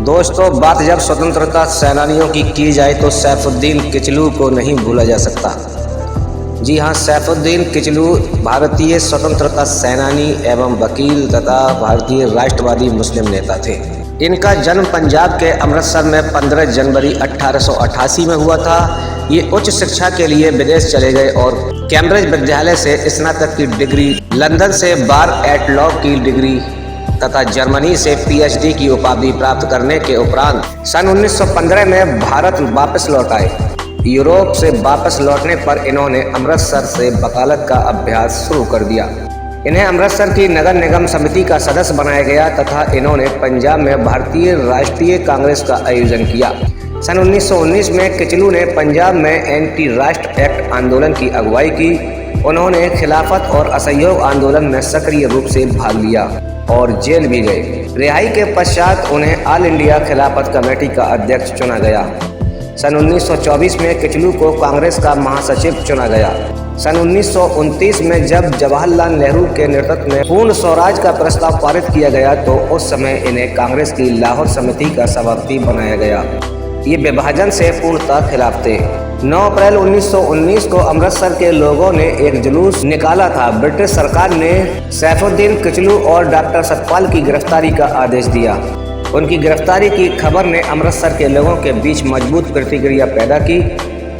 दोस्तों, बात जब स्वतंत्रता सेनानियों की जाए तो सैफुद्दीन किचलू को नहीं भूला जा सकता। जी हाँ, सैफुद्दीन किचलू भारतीय स्वतंत्रता सेनानी एवं वकील तथा भारतीय राष्ट्रवादी मुस्लिम नेता थे। इनका जन्म पंजाब के अमृतसर में 15 जनवरी 1888 में हुआ था। ये उच्च शिक्षा के लिए विदेश चले गए और कैम्ब्रिज विद्यालय से स्नातक की डिग्री, लंदन से बार एट लॉ की डिग्री तथा जर्मनी से पीएचडी की उपाधि प्राप्त करने के उपरांत सन 1915 में भारत वापस लौट आए। यूरोप से वापस लौटने पर इन्होंने अमृतसर से वकालत का अभ्यास शुरू कर दिया। इन्हें अमृतसर की नगर निगम समिति का सदस्य बनाया गया तथा इन्होंने पंजाब में भारतीय राष्ट्रीय कांग्रेस का आयोजन किया। सन 1919 में किचलू ने पंजाब में एंटी राष्ट्र एक्ट आंदोलन की अगुवाई की। उन्होंने खिलाफत और असहयोग आंदोलन में सक्रिय रूप से भाग लिया और जेल भी गए। रिहाई के पश्चात उन्हें ऑल इंडिया खिलाफत कमेटी का अध्यक्ष चुना गया। सन 1924 में किचलू को कांग्रेस का महासचिव चुना गया। सन 1929 में जब जवाहरलाल नेहरू के नेतृत्व में पूर्ण स्वराज का प्रस्ताव पारित किया गया तो उस समय इन्हें कांग्रेस की लाहौर समिति का सभापति बनाया गया। ये विभाजन से पूर्णतः खिलाफ थे। 9 अप्रैल 1919 को अमृतसर के लोगों ने एक जुलूस निकाला था। ब्रिटिश सरकार ने सैफुद्दीन किचलू और डॉक्टर सतपाल की गिरफ्तारी का आदेश दिया। उनकी गिरफ्तारी की खबर ने अमृतसर के लोगों के बीच मजबूत प्रतिक्रिया पैदा की।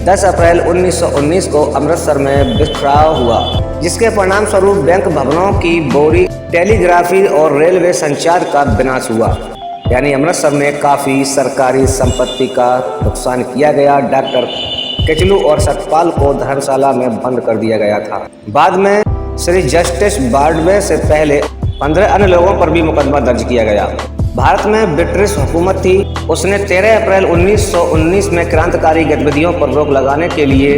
10 अप्रैल 1919 को अमृतसर में बिखराव हुआ, जिसके परिणाम स्वरूप बैंक भवनों की बोरी, टेलीग्राफी और रेलवे संचार का विनाश हुआ। यानी अमृतसर में काफ़ी सरकारी संपत्ति का नुकसान किया गया। डॉक्टर किचलू और सतपाल को धर्मशाला में बंद कर दिया गया था। बाद में श्री जस्टिस बार्डवे से पहले 15 अन्य लोगों पर भी मुकदमा दर्ज किया गया। भारत में ब्रिटिश हुकूमत थी। उसने 13 अप्रैल 1919 में क्रांतिकारी गतिविधियों पर रोक लगाने के लिए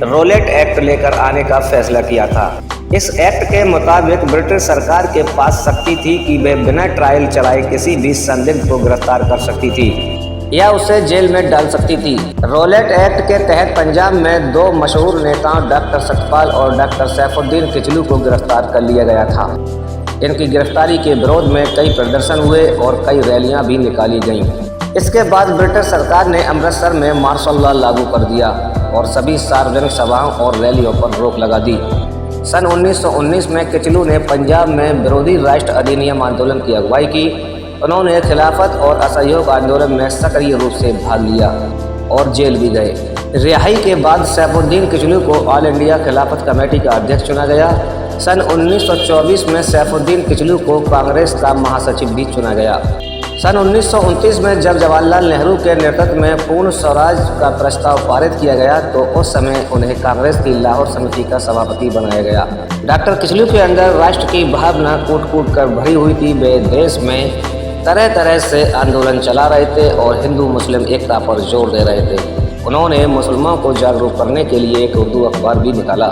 रोलेट एक्ट लेकर आने का फैसला किया था। इस एक्ट के मुताबिक ब्रिटिश सरकार के पास शक्ति थी कि वे बिना ट्रायल चलाए किसी भी संदिग्ध को गिरफ्तार कर सकती थी या उसे जेल में डाल सकती थी। रोलेट एक्ट के तहत पंजाब में 2 मशहूर नेताओं डॉक्टर सतपाल और डॉक्टर सैफुद्दीन किचलू को गिरफ्तार कर लिया गया था। इनकी गिरफ्तारी के विरोध में कई प्रदर्शन हुए और कई रैलियां भी निकाली गईं। इसके बाद ब्रिटिश सरकार ने अमृतसर में मार्शल लॉ लागू कर दिया और सभी सार्वजनिक सभाओं और रैलियों पर रोक लगा दी। सन 1919 में किचलू ने पंजाब में विरोधी राष्ट्र अधिनियम आंदोलन की अगुवाई की। उन्होंने खिलाफत और असहयोग आंदोलन में सक्रिय रूप से भाग लिया और जेल भी गए। रिहाई के बाद सैफुद्दीन किचलू को ऑल इंडिया खिलाफत कमेटी का अध्यक्ष चुना गया। सन 1924 में सैफुद्दीन किचलू को कांग्रेस का महासचिव भी चुना गया। सन 1929 में जब जवाहरलाल नेहरू के नेतृत्व में पूर्ण स्वराज का प्रस्ताव पारित किया गया तो उस समय उन्हें कांग्रेस की लाहौर समिति का सभापति बनाया गया। डॉक्टर किचलू के अंदर राष्ट्र की भावना कूट-कूट कर भरी हुई थी। वे देश में तरह तरह से आंदोलन चला रहे थे और हिंदू मुस्लिम एकता पर जोर दे रहे थे। उन्होंने मुसलमानों को जागरूक करने के लिए एक उर्दू अखबार भी निकाला।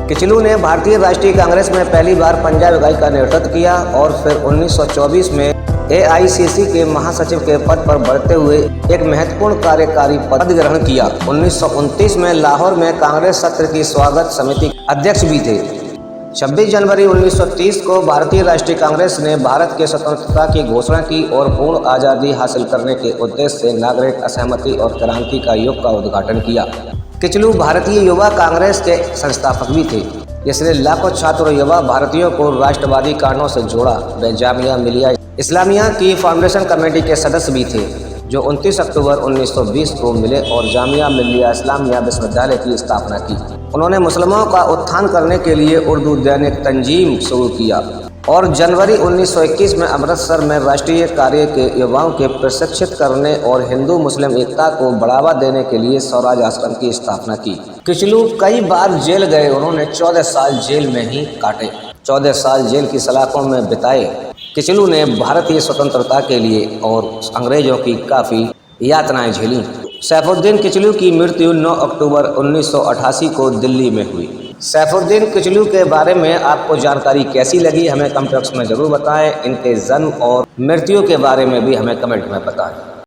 किचलू ने भारतीय राष्ट्रीय कांग्रेस में पहली बार पंजाब इकाई का नेतृत्व किया और फिर 1924 में AICC के महासचिव के पद पर बढ़ते हुए एक महत्वपूर्ण कार्यकारी पद ग्रहण किया। 1929 में लाहौर में कांग्रेस सत्र की स्वागत समिति अध्यक्ष भी थे। 26 जनवरी 1930 को भारतीय राष्ट्रीय कांग्रेस ने भारत के स्वतंत्रता की घोषणा की और पूर्ण आज़ादी हासिल करने के उद्देश्य से नागरिक असहमति और क्रांति का युग का उद्घाटन किया। किचलू भारतीय युवा कांग्रेस के संस्थापक भी थे, जिसने लाखों छात्र युवा भारतीयों को राष्ट्रवादी कारणों से जोड़ा। वे जामिया मिलिया इस्लामिया की फाउंडेशन कमेटी के सदस्य भी थे, जो 29 अक्टूबर 1920 को मिले और जामिया मिलिया इस्लामिया विश्वविद्यालय की स्थापना की। उन्होंने मुसलमानों का उत्थान करने के लिए उर्दू दैनिक तंजीम शुरू किया और जनवरी 1921 में अमृतसर में राष्ट्रीय कार्य के युवाओं के प्रशिक्षित करने और हिंदू मुस्लिम एकता को बढ़ावा देने के लिए स्वराज आश्रम की स्थापना की। किचलू कई बार जेल गए। उन्होंने 14 साल जेल में ही काटे। 14 साल जेल की सलाखों में बिताए। किचलू ने भारतीय स्वतंत्रता के लिए और अंग्रेजों की काफ़ी यातनाएं झेली। सैफुद्दीन किचलू की मृत्यु 9 अक्टूबर 1988 को दिल्ली में हुई। सैफुद्दीन किचलू के बारे में आपको जानकारी कैसी लगी, हमें कमेंट बॉक्स में ज़रूर बताएं। इनके जन्म और मृत्यु के बारे में भी हमें कमेंट में बताएं।